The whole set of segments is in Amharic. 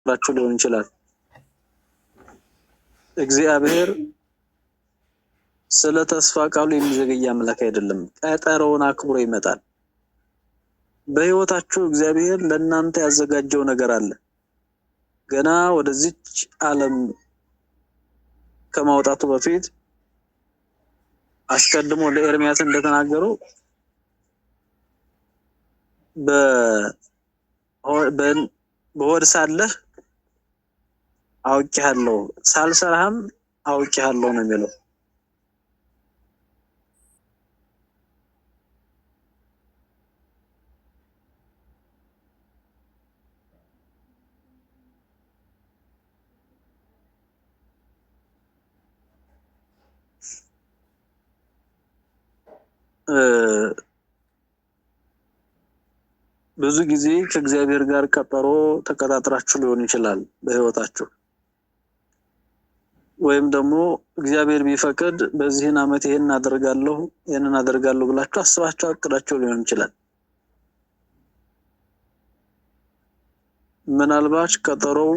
ተቀጣጥራችሁ ሊሆን ይችላል። እግዚአብሔር ስለ ተስፋ ቃሉ የሚዘገይ አምላክ አይደለም። ቀጠሮውን አክብሮ ይመጣል። በህይወታችሁ እግዚአብሔር ለእናንተ ያዘጋጀው ነገር አለ። ገና ወደዚች ዓለም ከማውጣቱ በፊት አስቀድሞ ለኤርሚያስ እንደተናገረው በሆድ ሳለህ አውቄሃለሁ ሳልሰራህም አውቄሃለሁ ነው የሚለው። ብዙ ጊዜ ከእግዚአብሔር ጋር ቀጠሮ ተቀጣጥራችሁ ሊሆን ይችላል በህይወታችሁ። ወይም ደግሞ እግዚአብሔር ቢፈቅድ በዚህን ዓመት ይሄን አደርጋለሁ ብላችሁ አስባችሁ አቅዳችሁ ሊሆን ይችላል። ምናልባት ቀጠሮው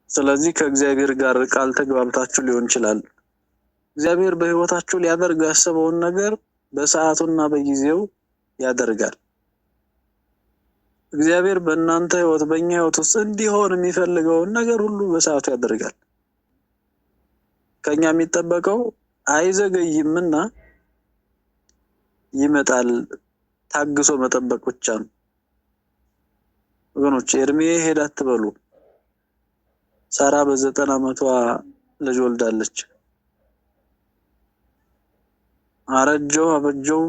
ስለዚህ ከእግዚአብሔር ጋር ቃል ተግባብታችሁ ሊሆን ይችላል። እግዚአብሔር በህይወታችሁ ሊያደርግ ያሰበውን ነገር በሰዓቱና በጊዜው ያደርጋል። እግዚአብሔር በእናንተ ህይወት በእኛ ህይወት ውስጥ እንዲሆን የሚፈልገውን ነገር ሁሉ በሰዓቱ ያደርጋል። ከኛ የሚጠበቀው አይዘገይምና ይመጣል፣ ታግሶ መጠበቅ ብቻ ነው። ወገኖች እድሜ ሄድ አትበሉ። ሳራ በ90 ዓመቷ ልጅ ወልዳለች። አረጀው አበጀው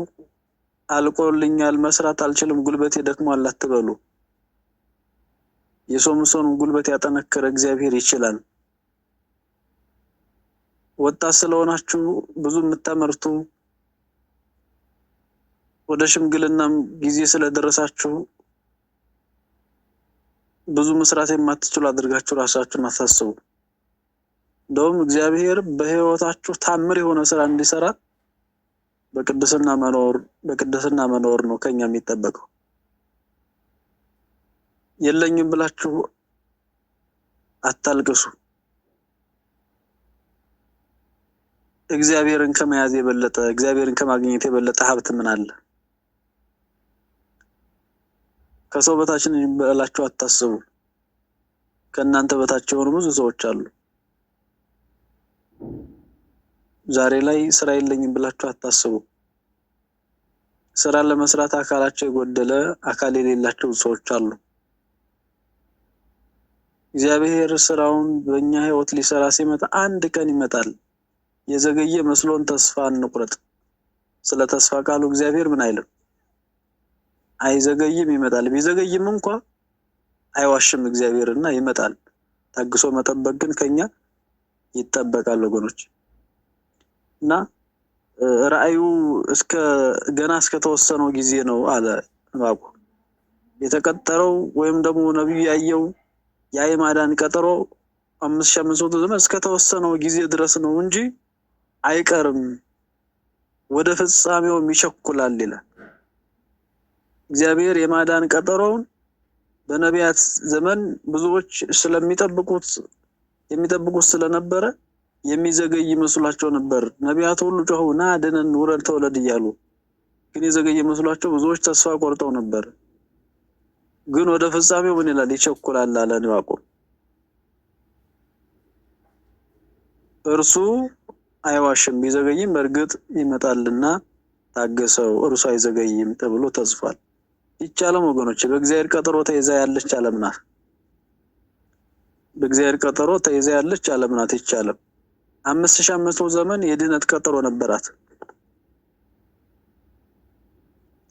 አልቆልኛል መስራት አልችልም ጉልበቴ ደክሟል አትበሉ። የሶምሶንን ጉልበት ያጠነከረ እግዚአብሔር ይችላል። ወጣት ስለሆናችሁ ብዙ የምታመርቱ ወደ ሽምግልናም ጊዜ ስለደረሳችሁ ብዙ መስራት የማትችሉ አድርጋችሁ ራሳችሁን አታስቡ። እንደውም እግዚአብሔር በህይወታችሁ ታምር የሆነ ስራ እንዲሰራ በቅድስና መኖር ነው ከኛ የሚጠበቀው። የለኝም ብላችሁ አታልቅሱ። እግዚአብሔርን ከመያዝ የበለጠ እግዚአብሔርን ከማግኘት የበለጠ ሀብት ምን አለ? ከሰው በታች ብላችሁ አታስቡ። ከእናንተ በታች የሆኑ ብዙ ሰዎች አሉ። ዛሬ ላይ ስራ የለኝም ብላችሁ አታስቡ። ስራ ለመስራት አካላቸው የጎደለ አካል የሌላቸው ሰዎች አሉ። እግዚአብሔር ስራውን በእኛ ህይወት ሊሰራ ሲመጣ አንድ ቀን ይመጣል። የዘገየ መስሎን ተስፋ እንቁረጥ። ስለ ተስፋ ቃሉ እግዚአብሔር ምን አይልም፣ አይዘገይም፣ ይመጣል። ቢዘገይም እንኳ አይዋሽም እግዚአብሔርና ይመጣል። ታግሶ መጠበቅ ግን ከኛ ይጠበቃል ወገኖች። እና ራእዩ ገና እስከተወሰነው ጊዜ ነው አለ ዕንባቆም። የተቀጠረው ወይም ደግሞ ነብዩ ያየው የማዳን ቀጠሮ 5500 ዘመን እስከተወሰነው ጊዜ ድረስ ነው እንጂ አይቀርም፣ ወደ ፍጻሜውም ይቸኩላል ይላል። እግዚአብሔር የማዳን ቀጠሮውን በነቢያት ዘመን ብዙዎች የሚጠብቁት ስለነበረ የሚዘገይ መስሏቸው ነበር። ነቢያት ሁሉ ጮሁ ና ድነን ውረድ ተወለድ እያሉ፣ ግን የዘገየ መስሏቸው ብዙዎች ተስፋ ቆርጠው ነበር። ግን ወደ ፍጻሜው ምን ይላል? ይቸኩላል አለ ዕንባቆም። እርሱ አይዋሽም፣ ቢዘገይም በእርግጥ ይመጣልና ታገሰው፣ እርሱ አይዘገይም ተብሎ ተጽፏል። ይቻለም ወገኖች፣ በእግዚአብሔር ቀጠሮ ተይዛ ያለች ዓለም ናት። በእግዚአብሔር ቀጠሮ ተይዛ ያለች ዓለም ናት። ይቻለም 5500 ዘመን የድነት ቀጠሮ ነበራት።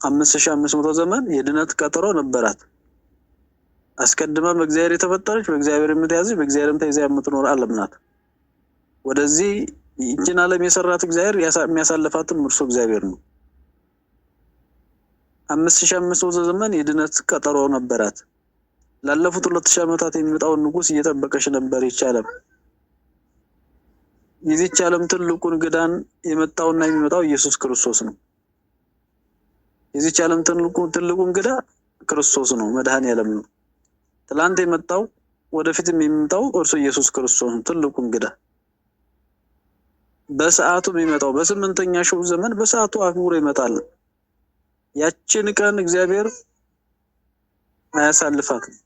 5500 ዘመን የድነት ቀጠሮ ነበራት። አስቀድማ በእግዚአብሔር የተፈጠረች፣ በእግዚአብሔር የምትያዝ፣ በእግዚአብሔርም ተይዛ የምትኖር ዓለም ናት። ወደዚህ ይህችን ዓለም የሰራት እግዚአብሔር የሚያሳልፋትም እርሱ እግዚአብሔር ነው። 5500 ዘመን የድነት ቀጠሮ ነበራት። ላለፉት 2000 ዓመታት የሚመጣውን ንጉስ እየጠበቀች ነበር። ይቻለም የዚህች ዓለም ትልቁን ግዳን የመጣውና የሚመጣው ኢየሱስ ክርስቶስ ነው። የዚህች ዓለም ትልቁን ግዳ ክርስቶስ ነው፣ መድኃኔዓለም ነው። ትላንት የመጣው ወደፊትም የሚመጣው እርሱ ኢየሱስ ክርስቶስ ነው። ትልቁን ግዳ በሰዓቱ የሚመጣው በስምንተኛ ሺው ዘመን በሰዓቱ አክብሮ ይመጣል። ያችን ቀን እግዚአብሔር አያሳልፋትም።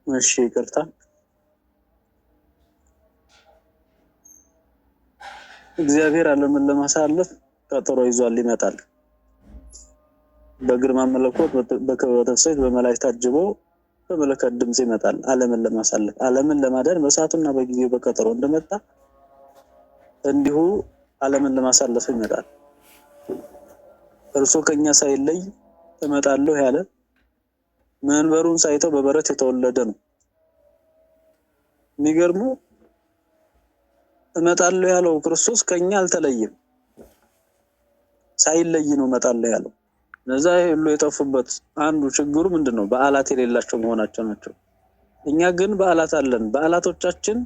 እሺ ይቅርታ። እግዚአብሔር ዓለምን ለማሳለፍ ቀጠሮ ይዟል፣ ይመጣል። በግርማ መለኮት በክብረ ሰይፍ በመላእክት ታጅቦ በመለከት ድምጽ ይመጣል። ዓለምን ለማሳለፍ ዓለምን ለማዳን በሰዓቱና በጊዜው በቀጠሮ እንደመጣ እንዲሁ ዓለምን ለማሳለፍ ይመጣል። እርሱ ከኛ ሳይለይ እመጣለሁ ያለ መንበሩን ሳይተው በበረት የተወለደ ነው። የሚገርመው እመጣለሁ ያለው ክርስቶስ ከኛ አልተለየም፣ ሳይለይ ነው እመጣለሁ ያለው። እነዛ ሁሉ የጠፉበት አንዱ ችግሩ ምንድነው? በዓላት የሌላቸው መሆናቸው ናቸው። እኛ ግን በዓላት አለን። በዓላቶቻችን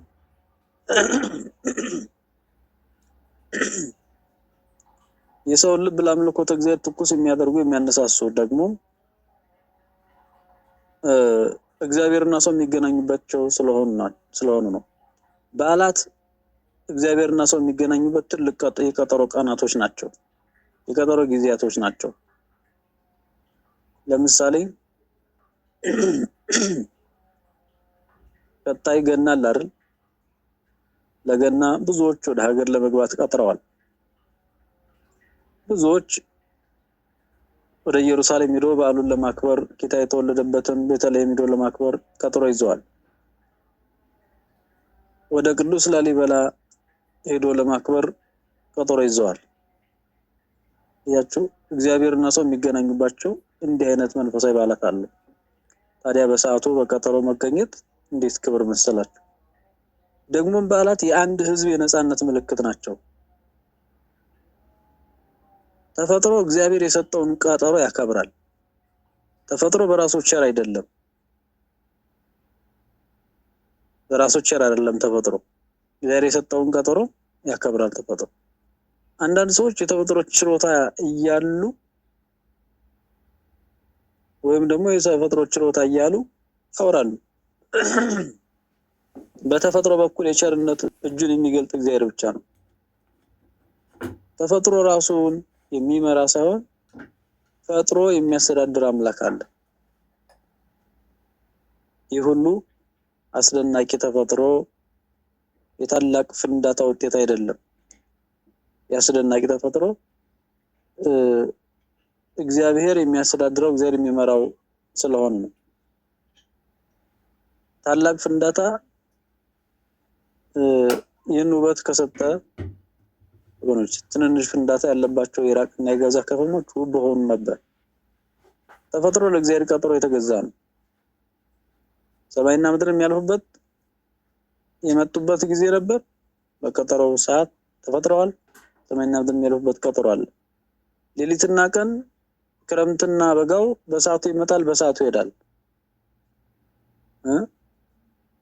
የሰውን ልብ ለአምልኮተ እግዚአብሔር ትኩስ የሚያደርጉ የሚያነሳሱ ደግሞ እግዚአብሔርና ሰው የሚገናኙባቸው ስለሆኑ ነው። በዓላት እግዚአብሔርና ሰው የሚገናኙበት ትልቅ የቀጠሮ ቀናቶች ናቸው፣ የቀጠሮ ጊዜያቶች ናቸው። ለምሳሌ ቀጣይ ገና አለ አይደል? ለገና ብዙዎች ወደ ሀገር ለመግባት ቀጥረዋል። ብዙዎች ወደ ኢየሩሳሌም ሄዶ በዓሉን ለማክበር ጌታ የተወለደበትን ቤተልሔም ሄዶ ለማክበር ቀጠሮ ይዘዋል። ወደ ቅዱስ ላሊበላ ሄዶ ለማክበር ቀጠሮ ይዘዋል። ያችሁ እግዚአብሔርና ሰው የሚገናኙባቸው እንዲህ አይነት መንፈሳዊ በዓላት አሉ። ታዲያ በሰዓቱ በቀጠሮ መገኘት እንዴት ክብር መሰላችሁ! ደግሞም በዓላት የአንድ ሕዝብ የነጻነት ምልክት ናቸው። ተፈጥሮ እግዚአብሔር የሰጠውን ቀጠሮ ያከብራል። ተፈጥሮ በራሱ ቸር አይደለም፣ በራሱ ቸር አይደለም ተፈጥሮ። እግዚአብሔር የሰጠውን ቀጠሮ ያከብራል ተፈጥሮ። አንዳንድ ሰዎች የተፈጥሮ ችሮታ እያሉ ወይም ደግሞ የተፈጥሮ ችሮታ እያሉ ያወራሉ። በተፈጥሮ በኩል የቸርነት እጁን የሚገልጥ እግዚአብሔር ብቻ ነው። ተፈጥሮ ራሱን የሚመራ ሳይሆን ፈጥሮ የሚያስተዳድር አምላክ አለ። ይህ ሁሉ አስደናቂ ተፈጥሮ የታላቅ ፍንዳታ ውጤት አይደለም። ያስደናቂ ተፈጥሮ እግዚአብሔር የሚያስተዳድረው እግዚአብሔር የሚመራው ስለሆነ ነው። ታላቅ ፍንዳታ ይህን ውበት ከሰጠ ወገኖች ትንንሽ ፍንዳታ ያለባቸው የኢራቅና የጋዛ ከተሞች ውብ በሆኑ ነበር። ተፈጥሮ ለእግዚአብሔር ቀጠሮ የተገዛ ነው። ሰማይና ምድር የሚያልፉበት የመጡበት ጊዜ ነበር። በቀጠሮው ሰዓት ተፈጥረዋል። ሰማይና ምድር የሚያልፉበት ቀጠሮ አለ። ሌሊትና ቀን ክረምትና በጋው በሰዓቱ ይመጣል፣ በሰዓቱ ይሄዳል።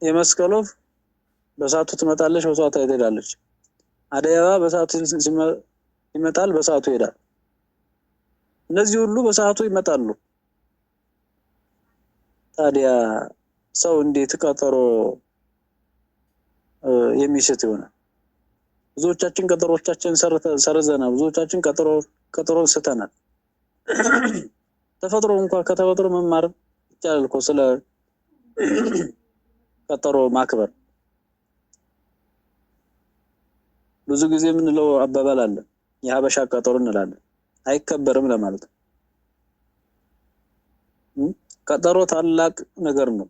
የመስቀል ወፍ በሰዓቱ ትመጣለች፣ በሰዓቱ ትሄዳለች። አደይ አበባ በሰዓቱ ይመጣል፣ በሰዓቱ ይሄዳል። እነዚህ ሁሉ በሰዓቱ ይመጣሉ። ታዲያ ሰው እንዴት ቀጠሮ የሚስት ይሆናል? ብዙዎቻችን ቀጠሮቻችን ሰርዘናል። ብዙዎቻችን ቀጠሮ ስተናል። ተፈጥሮ እንኳን ከተፈጥሮ መማር ይቻላል እኮ ስለ ቀጠሮ ማክበር። ብዙ ጊዜ የምንለው አባባል አለ፣ የሀበሻ ቀጠሮ እንላለን። አይከበርም ለማለት ነው። ቀጠሮ ታላቅ ነገር ነው።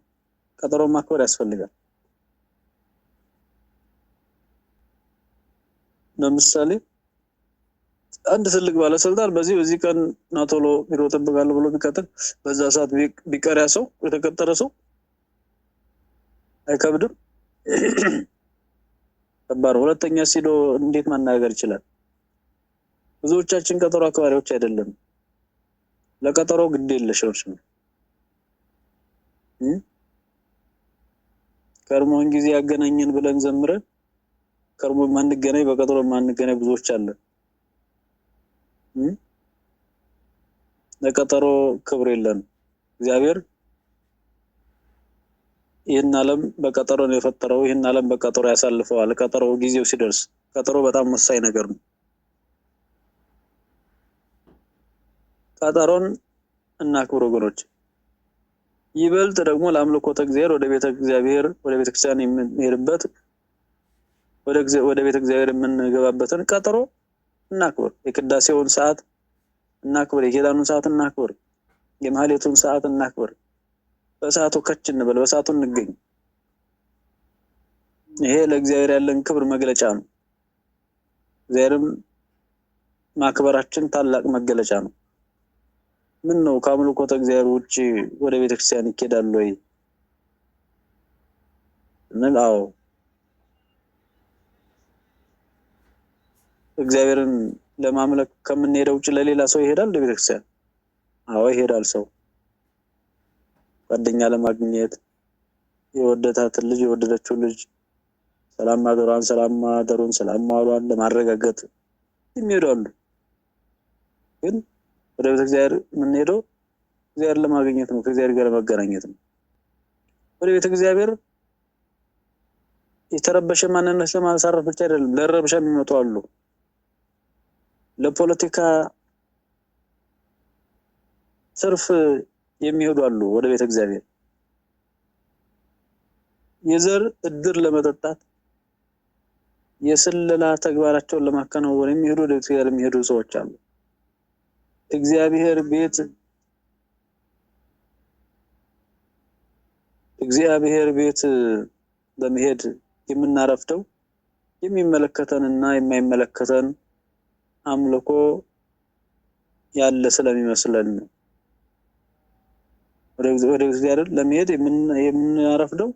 ቀጠሮ ማክበር ያስፈልጋል። ለምሳሌ አንድ ትልቅ ባለስልጣን በዚህ ቀን ና ቶሎ ቢሮ እጠብቃለሁ ብሎ ቢቀጥር በዛ ሰዓት ቢቀር ያ ሰው የተቀጠረ ሰው አይከብድም? ከባድ። ሁለተኛ ሲዶ እንዴት ማናገር ይችላል? ብዙዎቻችን ቀጠሮ አክባሪዎች አይደለም። ለቀጠሮ ግድ የለሾች ነው። ከርሞን ጊዜ ያገናኘን ብለን ዘምረን ከርሞ ማንገናኝ በቀጠሮ ማንገናኝ ብዙዎች አለ። ለቀጠሮ ክብር የለን። እግዚአብሔር ይህን ዓለም በቀጠሮ ነው የፈጠረው። ይህን ዓለም በቀጠሮ ያሳልፈዋል። ቀጠሮ ጊዜው ሲደርስ፣ ቀጠሮ በጣም ወሳኝ ነገር ነው። ቀጠሮን እናክብር ወገኖች። ይበልጥ ደግሞ ለአምልኮተ እግዚአብሔር ወደ ቤተ ክርስቲያን የምንሄድበት ወደ ቤተ እግዚአብሔር የምንገባበትን ቀጠሮ እናክብር። የቅዳሴውን ሰዓት እናክብር። የኪዳኑን ሰዓት እናክብር። የማህሌቱን ሰዓት እናክብር። በሰዓቱ ከች እንበል፣ በሰዓቱ እንገኝ። ይሄ ለእግዚአብሔር ያለን ክብር መግለጫ ነው። እግዚአብሔርን ማክበራችን ታላቅ መገለጫ ነው። ምን ነው ከአምልኮተ እግዚአብሔር ውጪ ወደ ቤተክርስቲያን ይኬዳል ወይ? አዎ፣ እግዚአብሔርን ለማምለክ ከምንሄደው ውጪ ለሌላ ሰው ይሄዳል ለቤተክርስቲያን? አዎ ይሄዳል። ሰው ጓደኛ ለማግኘት የወደዳትን ልጅ የወደደችው ልጅ ሰላም ማደሩን ሰላም ማዋሏን ለማረጋገጥ ይሄዳሉ። ግን ወደ ቤተ እግዚአብሔር የምንሄደው እግዚአብሔር ለማግኘት ነው፣ ከእግዚአብሔር ጋር ለመገናኘት ነው። ወደ ቤተ እግዚአብሔር የተረበሸ ማንነት ለማሳረፍ ብቻ አይደለም፣ ለረብሻ የሚመጡ አሉ። ለፖለቲካ ትርፍ የሚሄዱ አሉ ወደ ቤተ እግዚአብሔር። የዘር እድር ለመጠጣት የስለላ ተግባራቸውን ለማከናወን የሚሄዱ ወደ ቤተ እግዚአብሔር የሚሄዱ ሰዎች አሉ። እግዚአብሔር ቤት በመሄድ የምናረፍደው የሚመለከተንና የማይመለከተን አምልኮ ያለ ስለሚመስለን ነው። ወደ እግዚአብሔር ለመሄድ የምናረፍደው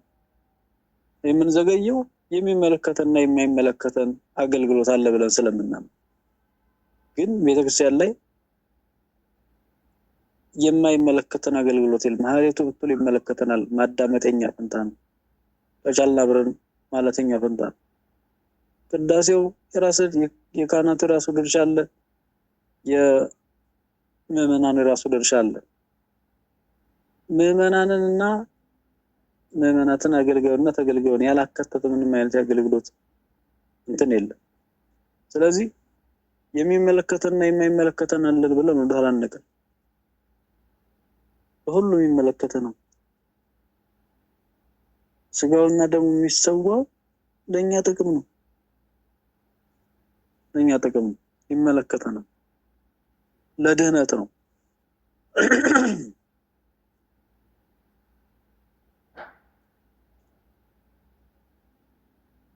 የምንዘገየው የሚመለከተንና የማይመለከተን አገልግሎት አለ ብለን ስለምናምን። ግን ቤተክርስቲያን ላይ የማይመለከተን አገልግሎት የለም። ማህሌቱ ብትሉ ይመለከተናል፣ ማዳመጠኛ ፈንታ ነው። በጫላ ብረን ማለተኛ ፈንታ ነው። ቅዳሴው የካህናቱ የራሱ ድርሻ አለ፣ የምዕመናኑ የራሱ ድርሻ አለ። ምዕመናንንና ምዕመናትን አገልጋዩና ተገልጋዩን ያላካተተ ምንም አይነት አገልግሎት እንትን የለም። ስለዚህ የሚመለከተንና የማይመለከተን አለን ብለን ወደ ኋላ አንቀር። ሁሉም የሚመለከተ ነው። ስጋውና ደሙ የሚሰዋው ለኛ ጥቅም ነው። ይመለከተናል፣ ለድህነት ነው።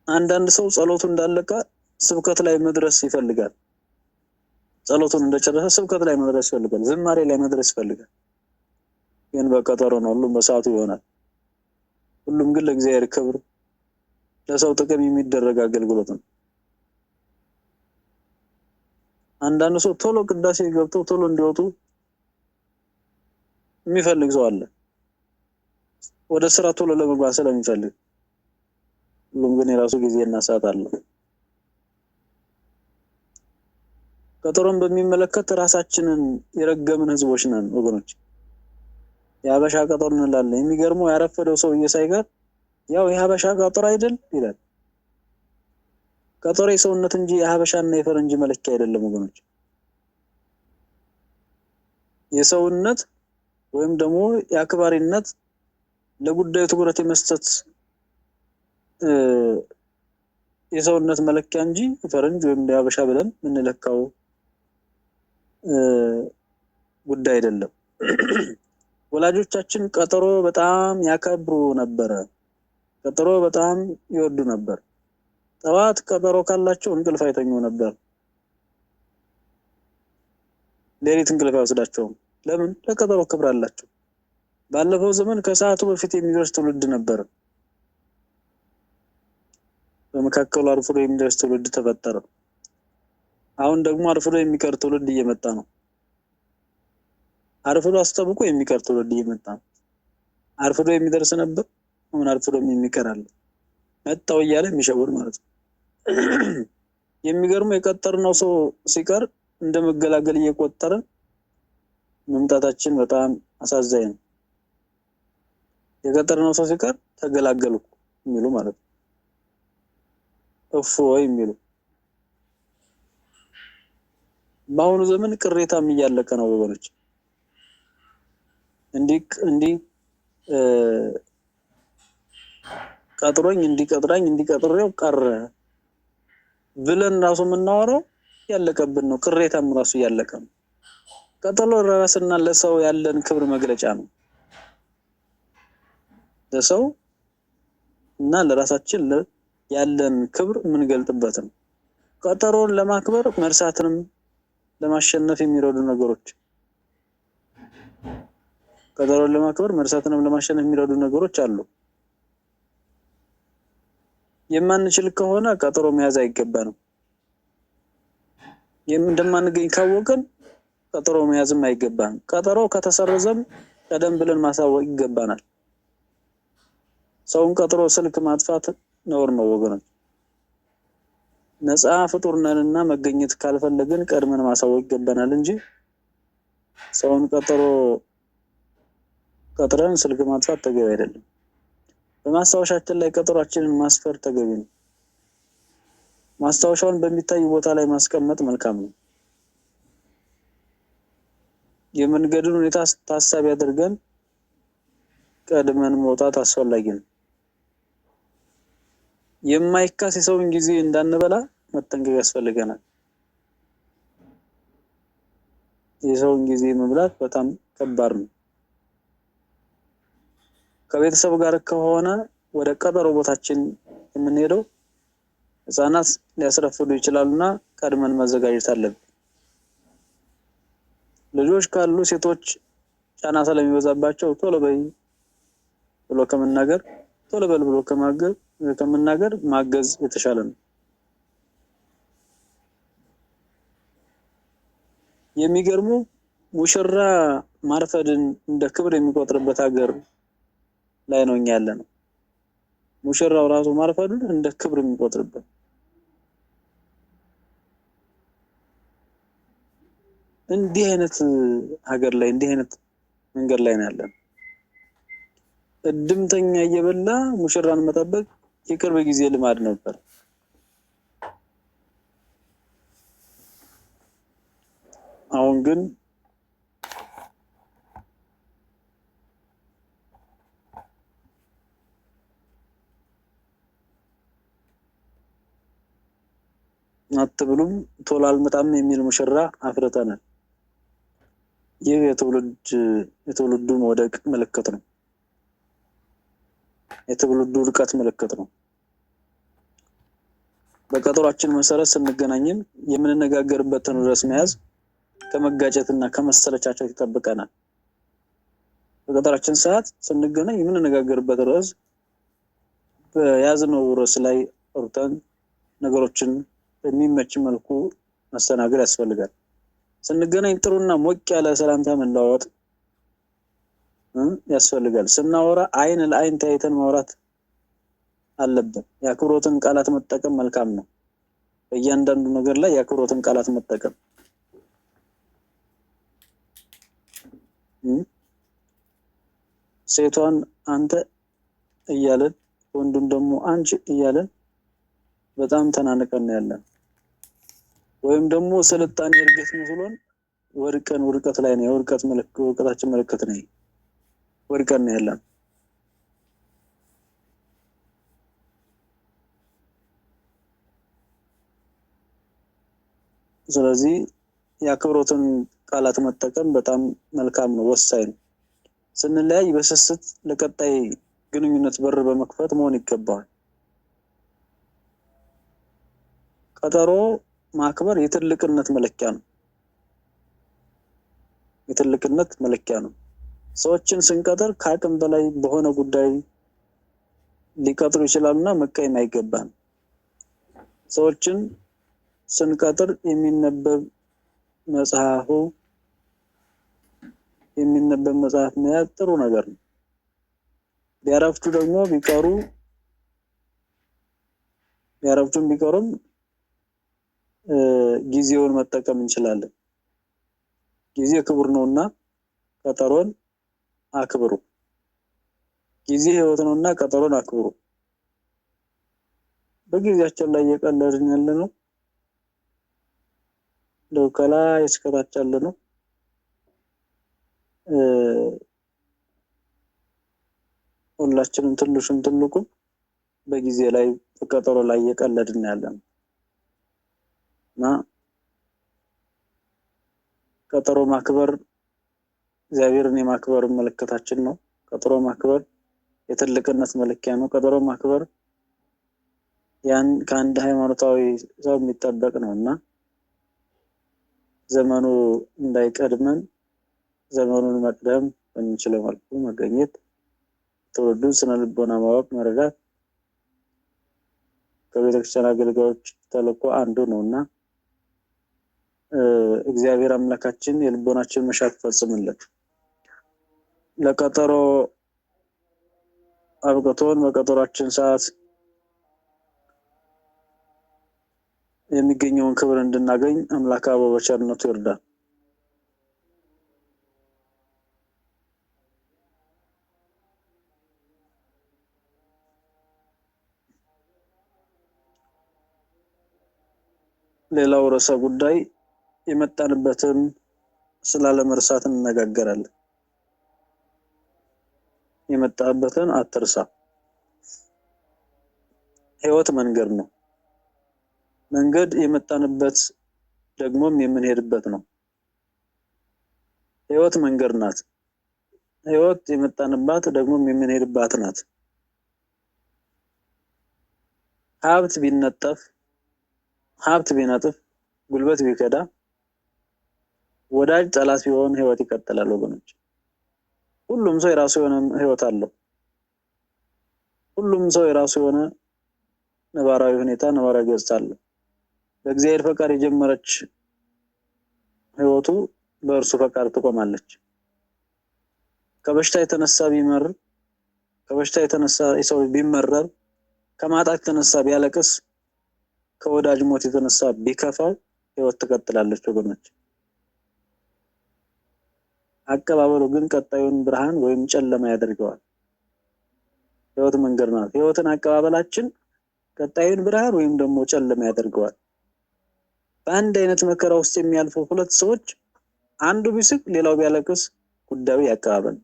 አንዳንድ ሰው ጸሎቱ እንዳለቀ ስብከት ላይ መድረስ ይፈልጋል። ጸሎቱን እንደጨረሰ ስብከት ላይ መድረስ ይፈልጋል፣ ዝማሬ ላይ መድረስ ይፈልጋል። ግን በቀጠሮ ነው፣ ሁሉም በሰዓቱ ይሆናል። ሁሉም ግን ለእግዚአብሔር ክብር ለሰው ጥቅም የሚደረግ አገልግሎት ነው። አንዳንድ ሰው ቶሎ ቅዳሴ ገብተው ቶሎ እንዲወጡ የሚፈልግ ሰው አለ ወደ ስራ ቶሎ ለመግባት ስለሚፈልግ። ሁሉም ግን የራሱ ጊዜና ሰዓት አለው። ቀጠሮን በሚመለከት ራሳችንን የረገምን ህዝቦች ነን ወገኖች። የሀበሻ ቀጠሮ እንላለን። የሚገርመው ያረፈደው ሰውዬ ሳይቀር ያው የሀበሻ ቀጠሮ አይደል ይላል። ቀጠሮ የሰውነት እንጂ የሀበሻና የፈረንጅ መለኪያ አይደለም ወገኖች። የሰውነት ወይም ደግሞ የአክባሪነት ለጉዳዩ ትኩረት የመስጠት የሰውነት መለኪያ እንጂ ፈረንጅ ወይም የሀበሻ ብለን ምንለካው ጉዳይ አይደለም። ወላጆቻችን ቀጠሮ በጣም ያከብሩ ነበር። ቀጠሮ በጣም ይወዱ ነበር። ጠዋት ቀጠሮ ካላቸው እንቅልፍ አይተኙ ነበር። ሌሊት እንቅልፍ አይወስዳቸውም። ለምን? ለቀጠሮ ክብር አላቸው። ባለፈው ዘመን ከሰዓቱ በፊት የሚደርስ ትውልድ ነበር። በመካከሉ አርፍዶ የሚደርስ ትውልድ ተፈጠረ። አሁን ደግሞ አርፍዶ የሚቀር ትውልድ እየመጣ ነው። አርፍዶ አስጠብቆ የሚቀር ትውልድ እየመጣ ነው። አርፍዶ የሚደርስ ነበር፣ አሁን አርፍዶ የሚቀር አለ። መጣው እያለ የሚሸውር ማለት ነው። የሚገርመው የቀጠርነው ሰው ሲቀር እንደ መገላገል እየቆጠረን መምጣታችን በጣም አሳዛኝ ነው። የቀጠርነው ሰው ሲቀር ተገላገልኩ የሚሉ ማለት ነው። እፎይ የሚሉ። በአሁኑ ዘመን ቅሬታም እያለቀ ነው ወገኖች። እንዲህ ቀጥሮኝ እንዲቀጥሬው ቀረ ብለን ራሱ የምናወራው ያለቀብን ነው። ቅሬታም ራሱ ያለቀ ነው። ቀጠሮ ለራስና ለሰው ያለን ክብር መግለጫ ነው። ለሰው እና ለራሳችን ያለን ክብር የምንገልጥበት ነው። ቀጠሮን ለማክበር መርሳትንም ለማሸነፍ የሚረዱ ነገሮች ቀጠሮን ለማክበር መርሳትንም ለማሸነፍ የሚረዱ ነገሮች አሉ። የማንችል ከሆነ ቀጠሮ መያዝ አይገባንም። እንደማንገኝ ካወቅን ቀጠሮ መያዝም አይገባንም። ቀጠሮ ከተሰረዘም ቀደም ብለን ማሳወቅ ይገባናል። ሰውን ቀጠሮ ስልክ ማጥፋት ነውር ነው ወገኖች። ነፃ ፍጡር ነንና መገኘት ካልፈለግን ቀድመን ማሳወቅ ይገባናል እንጂ ሰውን ቀጥረን ስልክ ማጥፋት ተገቢ አይደለም። በማስታወሻችን ላይ ቀጠሯችንን ማስፈር ተገቢ ነው። ማስታወሻውን በሚታይ ቦታ ላይ ማስቀመጥ መልካም ነው። የመንገዱን ሁኔታ ታሳቢ አድርገን ቀድመን መውጣት አስፈላጊ ነው። የማይካስ የሰውን ጊዜ እንዳንበላ መጠንቀቅ ያስፈልገናል። የሰውን ጊዜ መብላት በጣም ከባድ ነው። ከቤተሰብ ጋር ከሆነ ወደ ቀጠሮ ቦታችን የምንሄደው ህፃናት ሊያስረፍዱ ይችላሉና ቀድመን መዘጋጀት አለብን። ልጆች ካሉ ሴቶች ጫና ስለሚበዛባቸው ቶሎ በል ብሎ ከመናገር ማገዝ የተሻለ ነው። የሚገርሙ ሙሽራ ማርፈድን እንደ ክብር የሚቆጥርበት ሀገር ላይ ነው እኛ ያለነው። ሙሽራው ራሱ ማርፈዱን እንደ ክብር የሚቆጥርበት እንዲህ አይነት ሀገር ላይ እንዲህ አይነት መንገድ ላይ ነው ያለነው። እድምተኛ እየበላ ሙሽራን መጠበቅ የቅርብ ጊዜ ልማድ ነበር። አሁን ግን አትብሉም ቶሎ አልመጣም የሚል ሙሽራ አፍርተናል። ይህ የትውልዱ መውደቅ ምልክት ነው። የትውልዱ ውድቀት ምልክት ነው። በቀጠሯችን መሰረት ስንገናኝም የምንነጋገርበትን ርዕስ መያዝ ከመጋጨትና ከመሰለቻቸት ይጠብቀናል። በቀጠሯችን ሰዓት ስንገናኝ የምንነጋገርበት ርዕስ በያዝነው ርዕስ ላይ አውርተን ነገሮችን በሚመች መልኩ ማስተናገድ ያስፈልጋል። ስንገናኝ ጥሩና ሞቅ ያለ ሰላምታ መለዋወጥ ያስፈልጋል። ስናወራ አይን ለአይን ተያይተን ማውራት አለብን። የአክብሮትን ቃላት መጠቀም መልካም ነው። በእያንዳንዱ ነገር ላይ የአክብሮትን ቃላት መጠቀም ሴቷን አንተ እያለን ወንዱን ደግሞ አንቺ እያለን በጣም ተናንቀን ያለን ወይም ደግሞ ስልጣኔ እርገት መስሎን ወርቀን ውርቀት ላይ ነው። ውርቀታችን ምልክት ነው። ወርቀን ያለን ስለዚህ የአክብሮትን ቃላት መጠቀም በጣም መልካም ነው፣ ወሳኝ ነው። ስንለያይ በስስት ለቀጣይ ግንኙነት በር በመክፈት መሆን ይገባዋል። ቀጠሮ ማክበር የትልቅነት መለኪያ ነው። የትልቅነት መለኪያ ነው። ሰዎችን ስንቀጥር ከአቅም በላይ በሆነ ጉዳይ ሊቀጥሩ ይችላሉና መቀየም አይገባም። ሰዎችን ስንቀጥር የሚነበብ መጽሐፍ መያዝ ጥሩ ነገር ነው። ቢያረፍቱ ደግሞ ቢቀሩም ጊዜውን መጠቀም እንችላለን። ጊዜ ክቡር ነውና ቀጠሮን አክብሩ። ጊዜ ህይወት ነውና ቀጠሮን አክብሩ። በጊዜያችን ላይ እየቀለድን ያለነው ከላይ እስከታች ያለነው ሁላችንም ትንሹም ትልቁም በጊዜ ላይ በቀጠሮ ላይ እየቀለድን ያለነው እና ቀጠሮ ማክበር እግዚአብሔርን የማክበር ምልክታችን ነው። ቀጠሮ ማክበር የትልቅነት መለኪያ ነው። ቀጠሮ ማክበር ያን ከአንድ ሃይማኖታዊ ሰው የሚጠበቅ ነውና ዘመኑ እንዳይቀድመን ዘመኑን መቅደም በሚችለው መልኩ መገኘት፣ ትውልዱን ስነ ልቦና ማወቅ፣ መረዳት ከቤተክርስቲያን አገልጋዮች ተልእኮ አንዱ ነውና እግዚአብሔር አምላካችን የልቦናችን መሻት ፈጽምልን። ለቀጠሮ አብቅቶን በቀጠሯችን ሰዓት የሚገኘውን ክብር እንድናገኝ አምላክ አበው በቸርነቱ ይርዳን። ሌላው ርዕሰ ጉዳይ የመጣንበትን ስላለመርሳት እንነጋገራለን። የመጣበትን አትርሳ። ህይወት መንገድ ነው። መንገድ የመጣንበት ደግሞም የምንሄድበት ነው። ህይወት መንገድ ናት። ህይወት የመጣንባት ደግሞም የምንሄድባት ናት። ሀብት ቢነጥፍ ጉልበት ቢከዳ ወዳጅ ጠላት ቢሆን ህይወት ይቀጥላል ወገኖች። ሁሉም ሰው የራሱ የሆነ ህይወት አለው። ሁሉም ሰው የራሱ የሆነ ነባራዊ ሁኔታ ነባራዊ ገጽታ አለው። በእግዚአብሔር ፈቃድ የጀመረች ህይወቱ በእርሱ ፈቃድ ትቆማለች። ከበሽታ የተነሳ የሰው ቢመረር፣ ከማጣት የተነሳ ቢያለቅስ፣ ከወዳጅ ሞት የተነሳ ቢከፋው ህይወት ትቀጥላለች ወገኖች። አቀባበሉ ግን ቀጣዩን ብርሃን ወይም ጨለማ ያደርገዋል። ህይወት መንገድ ናት። ህይወትን አቀባበላችን ቀጣዩን ብርሃን ወይም ደግሞ ጨለማ ያደርገዋል። በአንድ አይነት መከራ ውስጥ የሚያልፉ ሁለት ሰዎች አንዱ ቢስቅ ሌላው ቢያለቅስ ጉዳዩ ያቀባበል።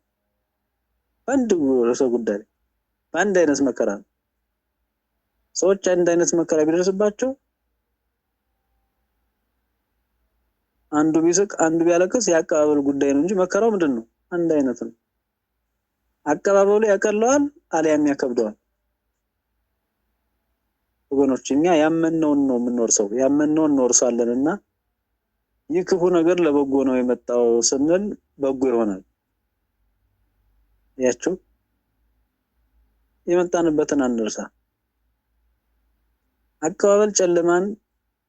አንድ ርዕሰ ጉዳይ በአንድ አይነት መከራ ሰዎች አንድ አይነት መከራ ቢደርስባቸው አንዱ ቢስቅ አንዱ ቢያለቅስ ያቀባበል ጉዳይ ነው እንጂ መከራው ምንድነው? አንድ አይነት ነው። አቀባበሉ ያቀለዋል አሊያም ያከብደዋል። ወገኖች እኛ ያመነውን ነው የምንወርሰው፣ ያመነውን እንወርሳለንና ይህ ክፉ ነገር ለበጎ ነው የመጣው ስንል በጎ ይሆናል። ያችሁ የመጣንበትን አንርሳ። አቀባበል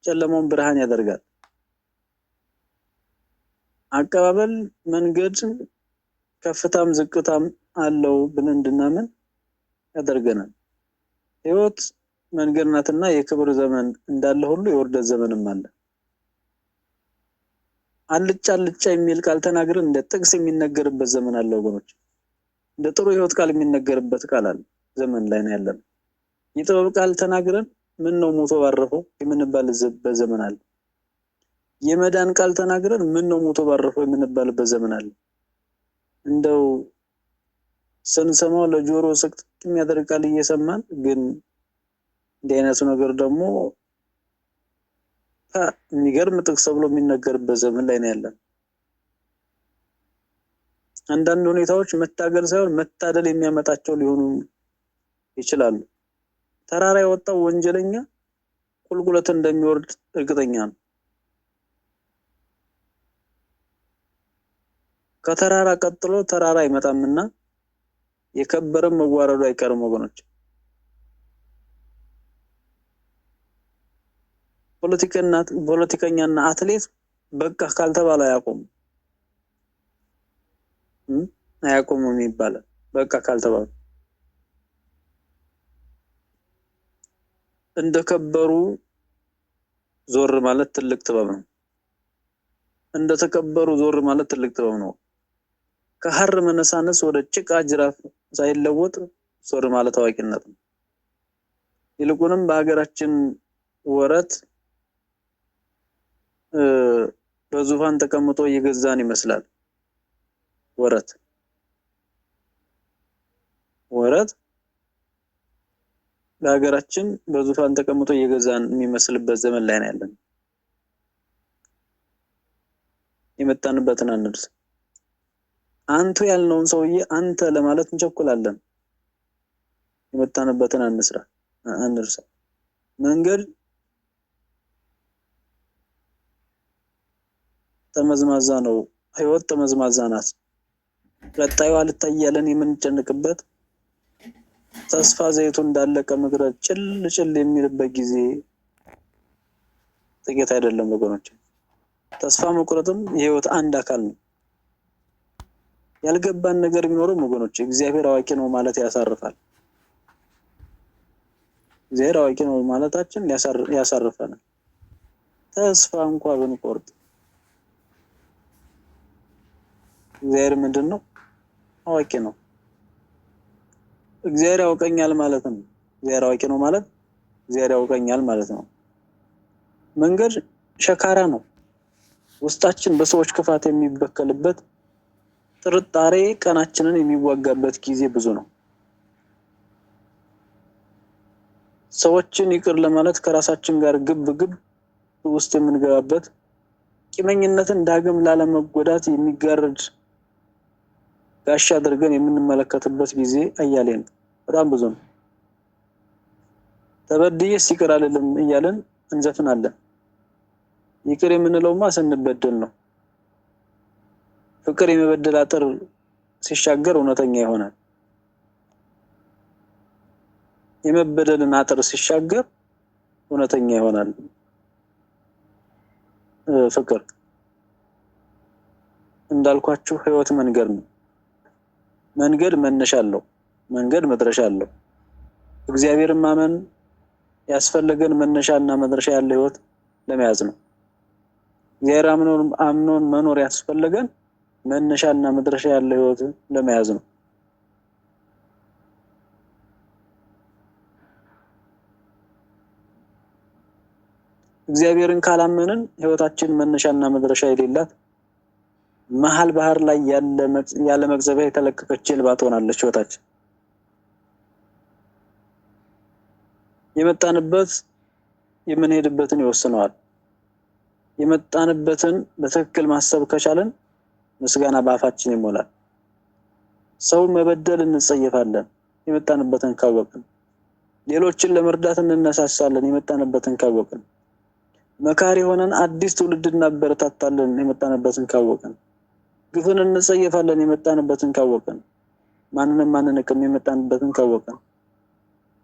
ጨለማውን ብርሃን ያደርጋል። አቀባበል መንገድ ከፍታም ዝቅታም አለው ብለን እንድናምን ያደርገናል። ህይወት መንገድ ናትና የክብር ዘመን እንዳለ ሁሉ የውርደት ዘመንም አለ። አልጫ አልጫ የሚል ቃል ተናግረን እንደ ጥቅስ የሚነገርበት ዘመን አለ ወገኖች። እንደ ጥሩ ህይወት ቃል የሚነገርበት ቃል አለ ዘመን ላይ ነው ያለነው። የጥበብ ቃል ተናግረን ምን ነው ሞቶ ባረፈው የምንባልበት ዘመን አለ። የመዳን ቃል ተናግረን ምን ነው ሞቶ ባረፈው የምንባልበት ዘመን አለ። እንደው ስንሰማው ለጆሮ ስቅጥጥ የሚያደርግ ቃል እየሰማን ግን እንዲህ አይነቱ ነገር ደግሞ የሚገርም ጥቅስ ብሎ የሚነገርበት ዘመን ላይ ነው ያለን። አንዳንድ ሁኔታዎች መታገል ሳይሆን መታደል የሚያመጣቸው ሊሆኑ ይችላሉ። ተራራ የወጣው ወንጀለኛ ቁልቁለት እንደሚወርድ እርግጠኛ ነው። ከተራራ ቀጥሎ ተራራ አይመጣምና የከበረም መዋረዱ አይቀርም ወገኖች። ፖለቲከኛና አትሌት በቃ ካልተባለ አያቆሙም ይባላል። በቃ ካልተባለ እንደከበሩ ዞር ማለት ትልቅ ጥበብ ነው። እንደተከበሩ ዞር ማለት ትልቅ ጥበብ ነው። ከሐር መነሳነስ ወደ ጭቃ ጅራፍ ሳይለወጥ ዞር ማለት አዋቂነት ነው። ይልቁንም በሀገራችን ወረት በዙፋን ተቀምጦ እየገዛን ይመስላል። ወረት በሀገራችን በዙፋን ተቀምጦ እየገዛን የሚመስልበት ዘመን ላይ ነው ያለን። የመጣንበትን አንርሳ። አንቱ ያልነውን ሰውዬ አንተ ለማለት እንቸኩላለን። የመጣንበትን አንርሳ። መንገድ ተመዝማዛ ነው። ህይወት ተመዝማዛ ናት። ቀጣዩ አልታያለን የምንጨንቅበት ተስፋ ዘይቱ እንዳለቀ መግረድ ጭል የሚልበት ጊዜ ጥቂት አይደለም ወገኖች። ተስፋ መቁረጥም የህይወት አንድ አካል ነው። ያልገባን ነገር ቢኖርም ወገኖች እግዚአብሔር አዋቂ ነው ማለት ያሳርፋል። እግዚአብሔር አዋቂ ነው ማለታችን ያሳርፈናል። ተስፋ እንኳን ብንቆርጥ እግዚአብሔር ምንድነው? አዋቂ ነው። እግዚአብሔር ያውቀኛል ማለት ነው። እግዚአብሔር አዋቂ ነው ማለት እግዚአብሔር ያውቀኛል ማለት ነው። መንገድ ሸካራ ነው። ውስጣችን በሰዎች ክፋት የሚበከልበት ጥርጣሬ ቀናችንን የሚዋጋበት ጊዜ ብዙ ነው። ሰዎችን ይቅር ለማለት ከራሳችን ጋር ግብ ውስጥ የምንገባበት ቂመኝነትን ዳግም ላለመጎዳት የሚጋርድ ጋሻ አድርገን የምንመለከትበት ጊዜ አያሌ ነው። በጣም ብዙ ነው። ተበድዬስ ይቅር አልልም እያለን እንዘፍናለን። ይቅር የምንለውማ ስንበደል ነው። ፍቅር የመበደል አጥር ሲሻገር እውነተኛ ይሆናል። የመበደልን አጥር ሲሻገር እውነተኛ ይሆናል። ፍቅር እንዳልኳችሁ ህይወት መንገድ ነው። መንገድ መነሻ አለው፣ መንገድ መድረሻ አለው። እግዚአብሔርን ማመን ያስፈልገን መነሻና መድረሻ ያለው ህይወት ለመያዝ ነው። እግዚአብሔር አምኖን መኖር ያስፈልገን መነሻና መድረሻ ያለው ህይወት ለመያዝ ነው። እግዚአብሔርን ካላመንን ህይወታችን መነሻና መድረሻ የሌላት መሃል ባህር ላይ ያለ መቅዘፊያ የተለቀቀች ጀልባ ትሆናለች ህይወታችን። የመጣንበት የምንሄድበትን ይወስነዋል። የመጣንበትን በትክክል ማሰብ ከቻለን ምስጋና በአፋችን ይሞላል። ሰው መበደል እንጸየፋለን የመጣንበትን ካወቅን። ሌሎችን ለመርዳት እንነሳሳለን የመጣንበትን ካወቅን። መካሪ ሆነን አዲስ ትውልድ እናበረታታለን የመጣንበትን ካወቅን። ግፍን እንጸየፋለን የመጣንበትን ካወቅን። ማንንም አንንቅም የመጣንበትን ካወቅን።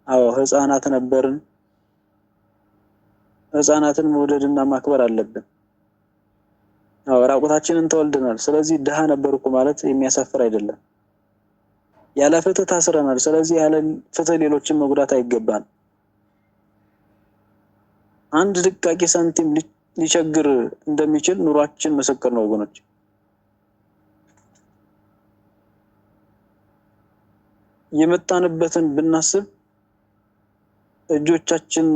አዎ ህፃናት ነበርን። ህፃናትን መውደድና ማክበር አለብን። ራቁታችንን ተወልደናል። ስለዚህ ድሃ ነበርኩ ማለት የሚያሳፍር አይደለም። ያለ ፍትህ ታስረናል። ስለዚህ ያለ ፍትህ ሌሎችን መጉዳት አይገባን። አንድ ድቃቂ ሳንቲም ሊቸግር እንደሚችል ኑሯችን ምስክር ነው ወገኖች። የመጣንበትን ብናስብ እጆቻችን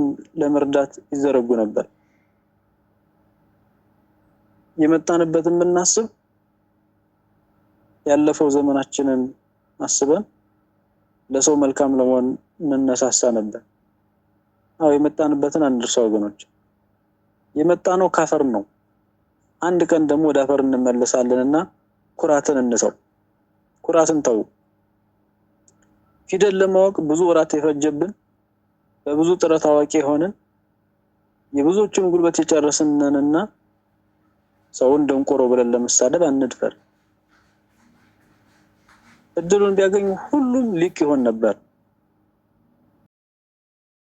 ለመርዳት ይዘረጉ ነበር። የመጣንበትን ብናስብ ያለፈው ዘመናችንን አስበን ለሰው መልካም ለመሆን እንነሳሳ ነበር። የመጣንበትን አንርሳው ወገኖች። የመጣነው ካፈር ነው። አንድ ቀን ደግሞ ወደ አፈር እንመለሳለንና ኩራትን እንተው። ኩራትን ተው። ፊደል ለማወቅ ብዙ ወራት የፈጀብን በብዙ ጥረት አዋቂ ሆነን የብዙዎችን ጉልበት የጨረስንንና ሰውን ደንቆሮ ብለን ለመሳደብ አንድፈር። እድሉን ቢያገኙ ሁሉም ሊቅ ይሆን ነበር።